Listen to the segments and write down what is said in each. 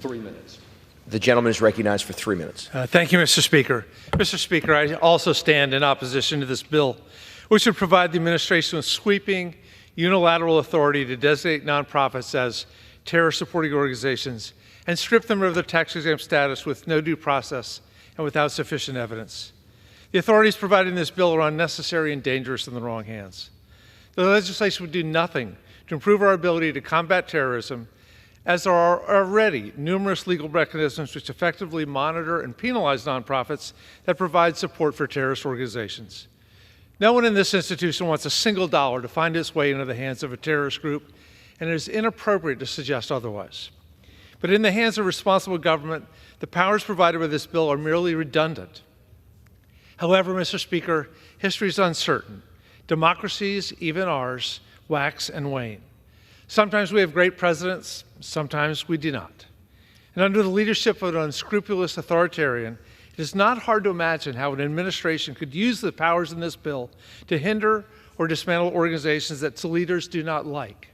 3 minutes. The gentleman is recognized for 3 minutes. Thank you, Mr. Speaker. Mr. Speaker, I also stand in opposition to this bill, which would provide the administration with sweeping, unilateral authority to designate nonprofits as terror-supporting organizations and strip them of their tax-exempt status with no due process and without sufficient evidence. The authorities provided in this bill are unnecessary and dangerous in the wrong hands. The legislation would do nothing to improve our ability to combat terrorism, as there are already numerous legal mechanisms which effectively monitor and penalize nonprofits that provide support for terrorist organizations. No one in this institution wants a single dollar to find its way into the hands of a terrorist group, and it is inappropriate to suggest otherwise. But in the hands of responsible government, the powers provided by this bill are merely redundant. However, Mr. Speaker, history is uncertain. Democracies, even ours, wax and wane. Sometimes we have great presidents, sometimes we do not. And under the leadership of an unscrupulous authoritarian, it is not hard to imagine how an administration could use the powers in this bill to hinder or dismantle organizations that its leaders do not like.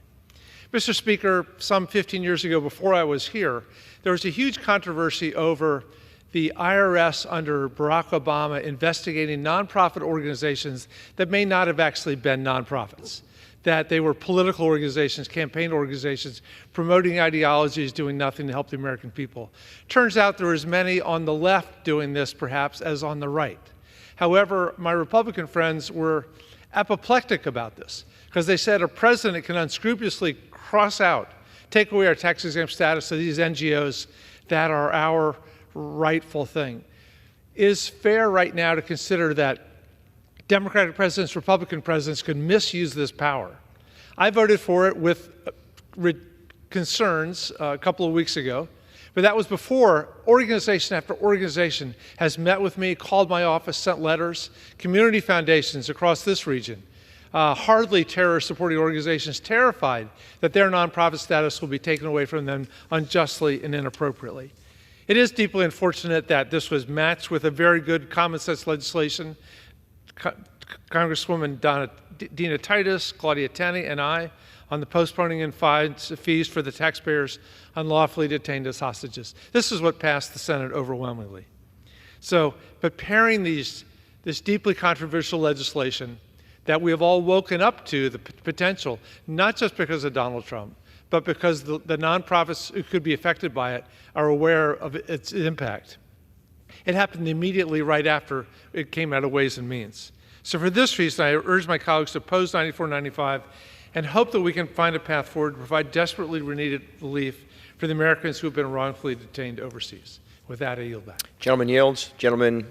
Mr. Speaker, some 15 years ago, before I was here, there was a huge controversy over the IRS under Barack Obama investigating nonprofit organizations that may not have actually been nonprofits, that they were political organizations, campaign organizations, promoting ideologies, doing nothing to help the American people. Turns out there were as many on the left doing this, perhaps, as on the right. However, my Republican friends were apoplectic about this because they said a president can unscrupulously cross out, take away our tax-exempt status of these NGOs that are our rightful thing. It is fair right now to consider that Democratic presidents, Republican presidents could misuse this power. I voted for it with concerns a couple of weeks ago, but that was before organization after organization has met with me, called my office, sent letters, community foundations across this region, hardly terror-supporting organizations terrified that their nonprofit status will be taken away from them unjustly and inappropriately. It is deeply unfortunate that this was matched with a very good common sense legislation. Congresswoman Dina Titus, Claudia Tenney, and I on the postponing and fees for the taxpayers unlawfully detained as hostages. This is what passed the Senate overwhelmingly. So, preparing this deeply controversial legislation that we have all woken up to the potential, not just because of Donald Trump, but because the nonprofits who could be affected by it are aware of its impact. It happened immediately right after it came out of Ways and Means. So for this reason, I urge my colleagues to oppose 9495 and hope that we can find a path forward to provide desperately needed relief for the Americans who have been wrongfully detained overseas. With that, I yield back. Gentleman yields. Gentleman.